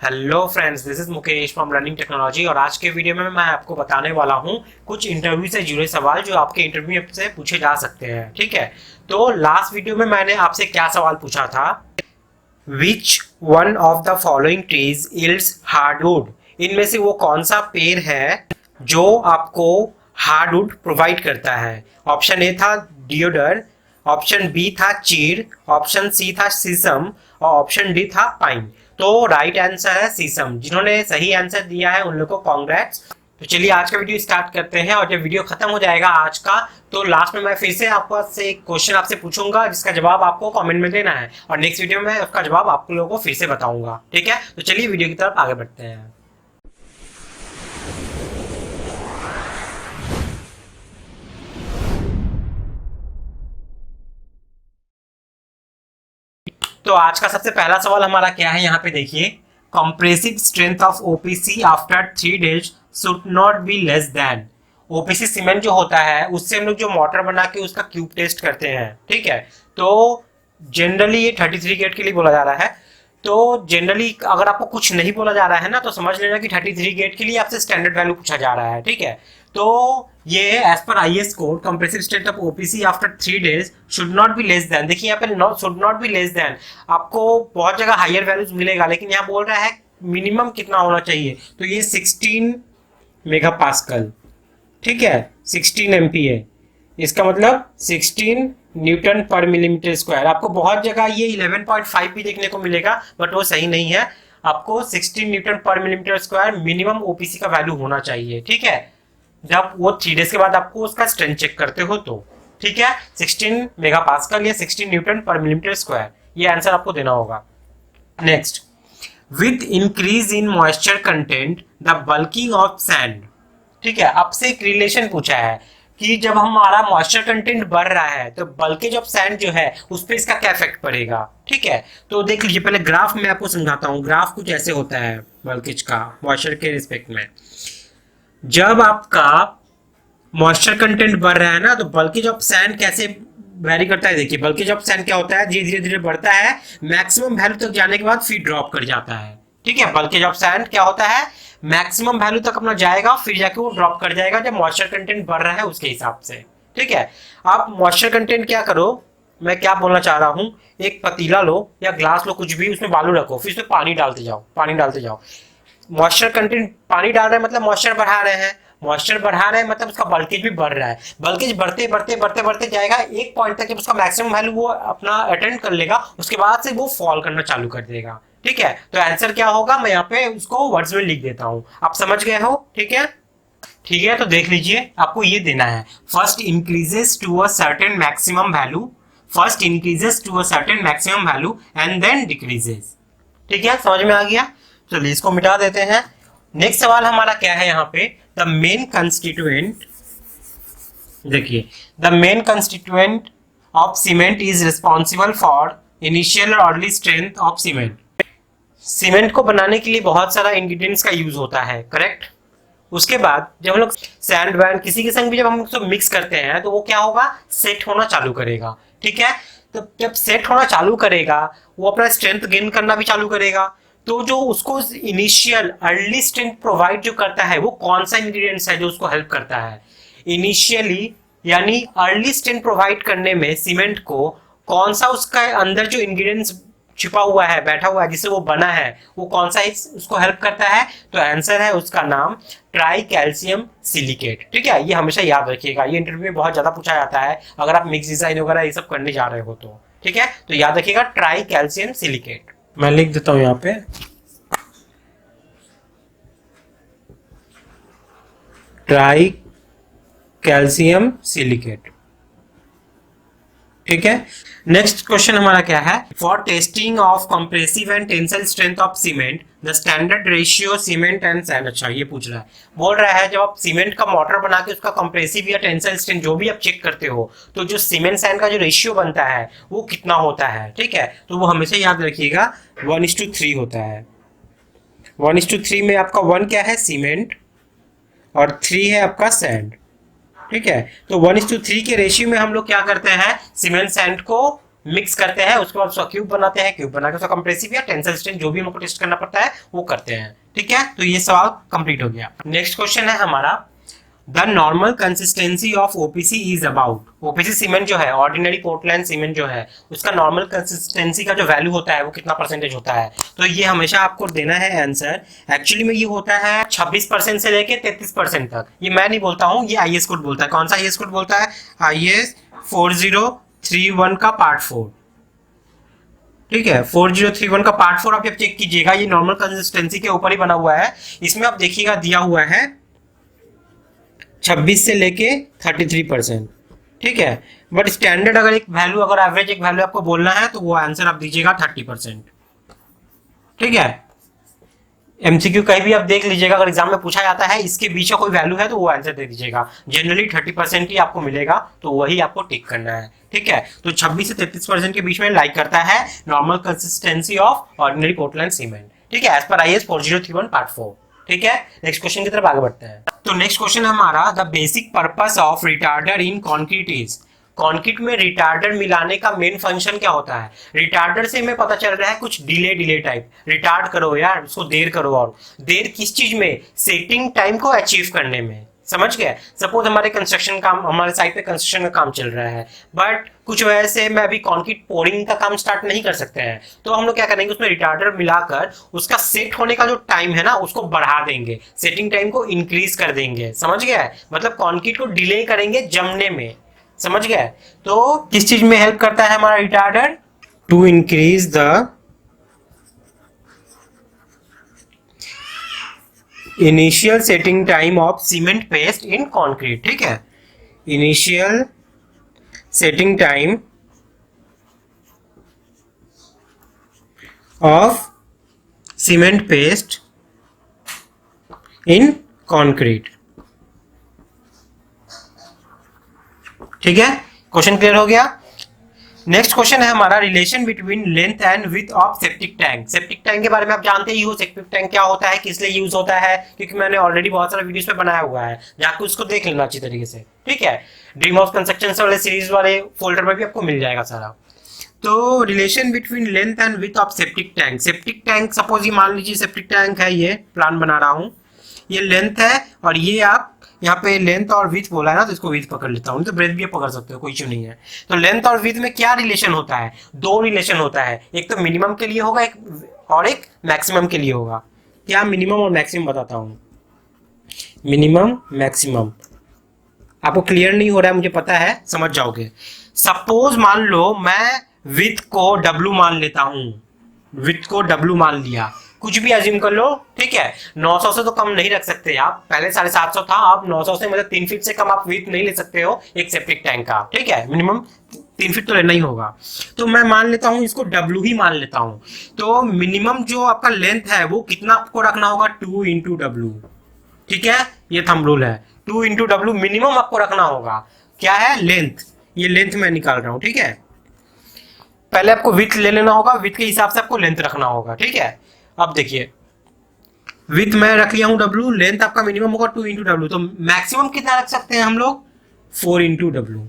Hello friends, this is Mukesh from learning technology. और आज के वीडियो में मैं आपको बताने वाला हूं कुछ इंटरव्यू से जुड़े सवाल जो आपके इंटरव्यू से पूछे जा सकते हैं। ठीक है, तो लास्ट वीडियो में मैंने आपसे क्या सवाल पूछा था, which one of the following trees yields hardwood. इनमें से वो कौन सा पेड़ है जो आपको हार्डवुड प्रोवाइड करता है। ऑप्शन ए था डियोडर, ऑप्शन बी था चीड़, ऑप्शन सी था सीसम और ऑप्शन डी था पाइन। तो राइट आंसर है सीसम। जिन्होंने सही आंसर दिया है उन लोगों को कांग्रेट्स। तो चलिए आज का वीडियो स्टार्ट करते हैं। और जब वीडियो खत्म हो जाएगा आज का, तो लास्ट में मैं फिर से आपको से एक क्वेश्चन आपसे पूछूंगा जिसका जवाब आपको कमेंट में देना है, और नेक्स्ट वीडियो में उसका जवाब आप लोगों को फिर से बताऊंगा। ठीक है, तो चलिए वीडियो की तरफ आगे बढ़ते हैं। तो आज का सबसे पहला सवाल हमारा क्या है, यहाँ पे देखिए, compressive strength of OPC after 3 days should not be less then. OPC cement जो होता है उससे हम लोग जो मोटर बना के उसका क्यूब टेस्ट करते हैं। ठीक है, तो जनरली ये 33 गेट के लिए बोला जा रहा है। तो जनरली अगर आपको कुछ नहीं बोला जा रहा है ना, तो समझ लेना कि 33 गेट के लिए आपसे स्टैंडर्ड वैल्यू पूछा जा रहा है। ठीक है, तो ये as per IS code compressive strength of OPC after 3 days should not be less than. देखिए यहाँ पे should not be less than, आपको बहुत जगह हायर वैल्यूज मिलेगा, लेकिन यहाँ बोल रहा है मिनिमम कितना होना चाहिए। तो ये 16 मेगा पास्कल। ठीक है, 16 MPa, इसका मतलब 16 न्यूटन पर मिलीमीटर स्क्वायर। आपको बहुत जगह ये 11.5 भी देखने को मिलेगा, बट वो सही नहीं है। आपको 16 न्यूटन पर मिलीमीटर स्क्वायर मिनिमम ओपीसी का वैल्यू होना चाहिए। ठीक है, जब वो 3 days के बाद आपको उसका स्ट्रेंथ चेक करते हो तो। ठीक है, 16 मेगा पास्कल या 16 न्यूटन पर मिलीमीटर स्क्वायर, ये आंसर आपको देना होगा। Next, with increase in moisture content the bulking of sand. ठीक है, आपसे एक रिलेशन पूछा है कि जब हमारा मॉइस्चर कंटेंट बढ़ रहा है तो बल्केज ऑफ सैंड जो है उस पर इसका क्या इफेक्ट पड़ेगा। ठीक है, तो देख लीजिए, पहले ग्राफ में आपको समझाता हूँ। ग्राफ कुछ ऐसे होता है बल्केज का मॉइस्चर के रिस्पेक्ट में। जब आपका मॉइस्चर कंटेंट बढ़ रहा है ना, तो बल्केज ऑफ सैंड कैसे वेरी करता है। देखिए, बल्केज ऑफ सैंड क्या होता है, धीरे धीरे बढ़ता है, मैक्सिमम वैल्यू तक जाने के बाद फिर ड्रॉप कर जाता है। ठीक है, बल्केज ऑफ सैंड क्या होता है, मैक्सिमम वैल्यू तक अपना जाएगा, फिर जाके वो ड्रॉप कर जाएगा जब मॉइस्चर कंटेंट बढ़ रहा है उसके हिसाब से। ठीक है, आप मॉइस्चर कंटेंट क्या करो, मैं क्या बोलना चाह रहा हूँ, एक पतीला लो या ग्लास लो, कुछ भी, उसमें बालू रखो, फिर उसमें पानी डालते जाओ, पानी डालते जाओ। मॉइस्चर कंटेंट पानी डाल रहे हैं मतलब मॉइस्चर बढ़ा रहे हैं, मॉइस्चर बढ़ा रहे हैं मतलब उसका बल्केज भी बढ़ रहा है। बल्केज बढ़ते बढ़ते बढ़ते बढ़ते जाएगा एक पॉइंट तक, जब उसका मैक्सिमम वैल्यू वो अपना अटेंड कर लेगा, उसके बाद से वो फॉल करना चालू कर देगा। ठीक है, तो आंसर क्या होगा, मैं यहाँ पे उसको वर्ड्स में लिख देता हूँ, आप समझ गए हो। ठीक है, ठीक है, तो देख लीजिए, आपको ये देना है, first increases to a certain maximum value, first increases to a certain maximum value and then decreases. ठीक है, समझ में आ गया। चलिए इसको मिटा देते हैं। नेक्स्ट सवाल हमारा क्या है यहाँ पे, द मेन कंस्टिट्यूएंट। देखिए, the main constituent of cement is responsible for initial और early strength of cement. Cement को बनाने के लिए बहुत सारा इंग्रेडिएंट्स का यूज होता है, करेक्ट। उसके बाद जब हम लोग सैंड वैंड किसी के संग भी जब हम उसको मिक्स करते हैं तो वो क्या होगा, सेट होना चालू करेगा। ठीक है, तो जब सेट होना चालू करेगा वो अपना स्ट्रेंथ गेन करना भी चालू करेगा। तो जो उसको इनिशियल अर्ली स्ट्रेंथ प्रोवाइड जो करता है वो कौन सा इंग्रेडिएंट्स है जो उसको हेल्प करता है इनिशियली, यानी अर्ली स्ट्रेंथ प्रोवाइड करने में सीमेंट को कौन सा उसका अंदर जो इंग्रेडिएंट्स छिपा हुआ है, बैठा हुआ है, जिससे वो बना है, वो कौन सा उसको हेल्प करता है। तो आंसर है उसका नाम ट्राई कैल्शियम सिलिकेट। ठीक है, ये हमेशा याद रखिएगा, ये इंटरव्यू में बहुत ज्यादा पूछा जाता है अगर आप मिक्स डिजाइन वगैरह ये सब करने जा रहे हो तो। ठीक है, तो याद रखिएगा ट्राई कैल्शियम सिलिकेट। मैं लिख देता हूं यहाँ पे, ट्राई कैल्शियम सिलिकेट। ठीक है, नेक्स्ट क्वेश्चन हमारा क्या है, for testing of compressive and tensile strength of cement the standard ratio cement and sand. अच्छा, ये पूछ रहा है, बोल रहा है जब आप सीमेंट का मोटर बना के उसका कंप्रेसिव या टेंसाइल स्ट्रेंथ जो भी आप चेक करते हो, तो जो सीमेंट सैंड का जो रेशियो बनता है वो कितना होता है। ठीक है, तो वो हमेशा याद रखिएगा 1:3 होता है। 1:3 में आपका 1 क्या है, सीमेंट, और 3 है आपका सैंड। ठीक है, तो 1:3 के रेशियो में हम लोग क्या करते हैं, सीमेंट सैंड को मिक्स करते हैं, उसके बाद उसका क्यूब बनाते हैं, क्यूब बना के उसका कंप्रेसिव या टेंसाइल स्ट्रेंथ जो भी हमको टेस्ट करना पड़ता है वो करते हैं। ठीक है, तो ये सवाल कंप्लीट हो गया। नेक्स्ट क्वेश्चन है हमारा, the normal consistency of OPC is about. OPC cement जो है, ऑर्डिनरी पोर्टलैंड सीमेंट जो है, उसका नॉर्मल कंसिस्टेंसी का जो वैल्यू होता है वो कितना परसेंटेज होता है? तो ये हमेशा आपको देना है आंसर। एक्चुअली में ये होता है 26% से लेके 33% तक। ये मैं नहीं बोलता हूँ, ये आईएएस कोड बोलता है। कौन सा आईएएस कोड बोलता है? आईएएस 4031 का पार्ट 4। ठीक है, 4031 का पार्ट 4 आप जब चेक कीजिएगा, ये नॉर्मल कंसिस्टेंसी के ऊपर ही बना हुआ है। इसमें आप देखिएगा दिया हुआ है 26 से लेके 33%। ठीक है, बट स्टैंडर्ड अगर एक वैल्यू, अगर एवरेज एक वैल्यू आपको बोलना है तो वो आंसर आप दीजिएगा 30%। ठीक है, एमसीक्यू कहीं भी आप देख लीजिएगा, अगर एग्जाम में पूछा जाता है इसके बीच में कोई वैल्यू है तो वो आंसर दे दीजिएगा। जनरली 30% ही आपको मिलेगा, तो वही आपको टिक करना है। ठीक है, तो 26 से 33% के बीच में लाइक करता है normal consistency of ordinary Portland cement. ठीक है, एज पर आईएएस 4031 पार्ट 4। ठीक है, नेक्स्ट क्वेश्चन की तरफ आगे बढ़ते हैं। तो नेक्स्ट क्वेश्चन हमारा, the basic purpose of retarder in concrete is. Concrete में रिटार्डर मिलाने का मेन फंक्शन क्या होता है? रिटार्डर से हमें पता चल रहा है कुछ डिले टाइप। रिटार्ड करो यार, उसको देर करो। और देर किस चीज में? सेटिंग टाइम को अचीव करने में। समझ गए? सपोज हमारे कंस्ट्रक्शन काम, हमारे साइट पे कंस्ट्रक्शन का काम चल रहा है, बट कुछ वजह से मैं अभी कंक्रीट पोरिंग का काम स्टार्ट नहीं कर सकते हैं, तो हम लोग क्या करेंगे, उसमें रिटार्डर मिलाकर उसका सेट होने का जो टाइम है ना उसको बढ़ा देंगे, सेटिंग टाइम को इंक्रीज कर देंगे। समझ गया? मतलब कंक्रीट को डिले करेंगे जमने में। समझ गया? तो किस चीज में हेल्प करता है हमारा retarder? To increase the initial setting time of cement paste in concrete. ठीक है, initial setting time of cement paste in concrete. ठीक है, क्वेश्चन क्लियर हो गया। नेक्स्ट क्वेश्चन है हमारा, relation between length and width of septic tank. Septic tank के बारे में आप जानते ही हो, सेप्टिक टैंक क्या होता है, किस लिए यूज होता है, क्योंकि मैंने ऑलरेडी बहुत सारे वीडियोस पे बनाया हुआ है, जाकर उसको देख लेना अच्छी तरीके से। ठीक है, ड्रीम ऑफ कंस्ट्रक्शन वाले सीरीज वाले फोल्डर में भी आपको मिल जाएगा सारा। तो relation between length and width of septic tank. Septic tank, suppose ये मान लीजिए सेप्टिक टैंक है, ये प्लान बना रहा हूँ, ये लेंथ है और ये आप यहाँ पे लेंथ और विड्थ बोला है ना, तो इसको विड्थ पकड़ लेता हूँ, तो ब्रेथ भी पकड़ सकते हो, कोई इश्यू नहीं है। तो लेंथ और विड्थ में क्या रिलेशन होता है? दो रिलेशन होता है, एक तो मिनिमम के लिए होगा, और एक मैक्सिमम के लिए होगा। क्या मिनिमम और मैक्सिमम बताता हूँ। मिनिमम मैक्सिमम आपको क्लियर नहीं हो रहा है मुझे पता है, समझ जाओगे। सपोज मान लो मैं विड्थ को W मान लेता हूँ, विड्थ को W मान लिया, कुछ भी अज्यूम कर लो। ठीक है, 900 से तो कम नहीं रख सकते आप, पहले 750 था, अब 900 से मतलब 3 फीट से कम आप विड्थ नहीं ले सकते हो एक सेप्टिक टैंक का। ठीक है, मिनिमम 3 फीट तो लेना ही होगा। तो मैं मान लेता हूँ इसको W ही मान लेता हूँ। तो मिनिमम जो आपका लेंथ है वो कितना आपको रखना होगा? 2 × W। ठीक है, ये थंब रूल है, 2 × W मिनिमम आपको रखना होगा। क्या है? लेंथ। ये लेंथ मैं निकाल रहा हूँ। ठीक है, पहले आपको विड्थ ले लेना होगा, विड्थ के हिसाब से आपको लेंथ रखना होगा। ठीक है, अब देखिए विड्थ मैं रख लिया हूं W, लेंथ आपका मिनिमम होगा 2 × W, तो मैक्सिमम कितना रख सकते हैं हम लोग? 4 × W।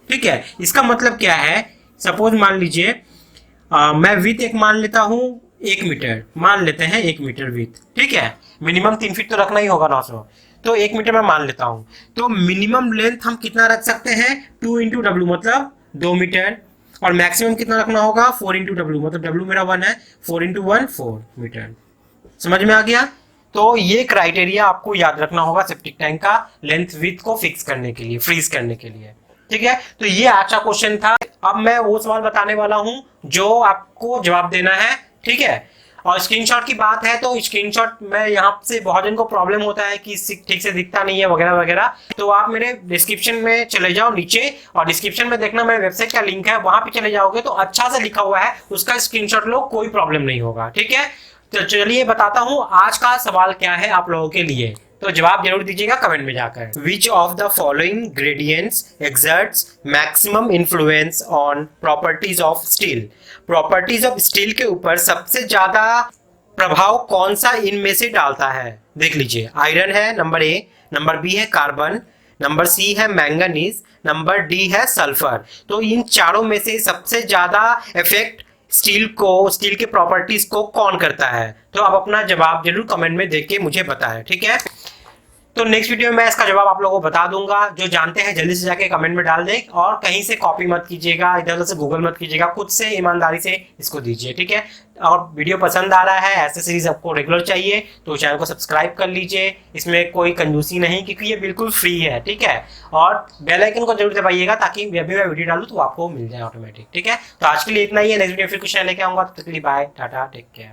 ठीक है, इसका मतलब क्या है, सपोज मान लीजिए मैं विड्थ एक मान लेता हूं 1 मीटर, मान लेते हैं 1 मीटर विड्थ। ठीक है, मिनिमम 3 फीट तो रखना ही होगा 900, तो 1 मीटर मैं मान लेता हूं। तो मिनिमम लेंथ हम कितना रख सकते हैं? 2 × W मतलब 2 मीटर, और मैक्सिमम कितना रखना होगा? 4 × W मतलब W मेरा 1 है, 4 × 1 4 मीटर। समझ में आ गया? तो ये क्राइटेरिया आपको याद रखना होगा सेप्टिक टैंक का लेंथ विड्थ को फिक्स करने के लिए, फ्रीज करने के लिए। ठीक है, तो ये अच्छा क्वेश्चन था। अब मैं वो सवाल बताने वाला हूं जो आपको जवाब देना है। ठीक है, और स्क्रीनशॉट की बात है तो स्क्रीनशॉट में यहाँ से बहुत जन को प्रॉब्लम होता है कि ठीक से दिखता नहीं है वगैरह वगैरह, तो आप मेरे डिस्क्रिप्शन में चले जाओ नीचे, और डिस्क्रिप्शन में देखना मेरे वेबसाइट का लिंक है, वहां पे चले जाओगे तो अच्छा से लिखा हुआ है, उसका स्क्रीनशॉट लो, कोई प्रॉब्लम नहीं होगा। ठीक है, तो चलिए बताता हूँ आज का सवाल क्या है आप लोगों के लिए, तो जवाब जरूर दीजिएगा कमेंट में जाकर। Which of the following gradients exerts maximum influence on properties of steel. Properties of steel के ऊपर सबसे ज्यादा प्रभाव कौन सा इनमें से डालता है? देख लीजिए, आयरन है नंबर A, नंबर B है कार्बन, नंबर सी है मैंगनीज, नंबर डी है सल्फर। तो इन चारों में से सबसे ज्यादा इफेक्ट स्टील के प्रॉपर्टीज को कौन करता है? तो आप अपना जवाब जरूर कमेंट में देख के मुझे बताएं, ठीक है। तो नेक्स्ट वीडियो में मैं इसका जवाब आप लोगों को बता दूंगा। जो जानते हैं जल्दी से जाके कमेंट में डाल दें, और कहीं से कॉपी मत कीजिएगा, इधर उधर से गूगल मत कीजिएगा, खुद से ईमानदारी से इसको दीजिए, ठीक है। और वीडियो पसंद आ रहा है, ऐसे सीरीज आपको रेगुलर चाहिए, तो चैनल को सब्सक्राइब कर लीजिए। इसमें कोई कंजूसी नहीं, क्योंकि ये बिल्कुल फ्री है, ठीक है। और बेल आइकन को जरूर दबाइएगा, ताकि जब भी मैं वीडियो डालूं तो आपको मिल जाए ऑटोमेटिक, ठीक है। तो आज के लिए इतना ही है, नेक्स्ट वीडियो फिर कुछ लेके आऊंगा। तब तक के लिए बाय, टाटा, टेक केयर।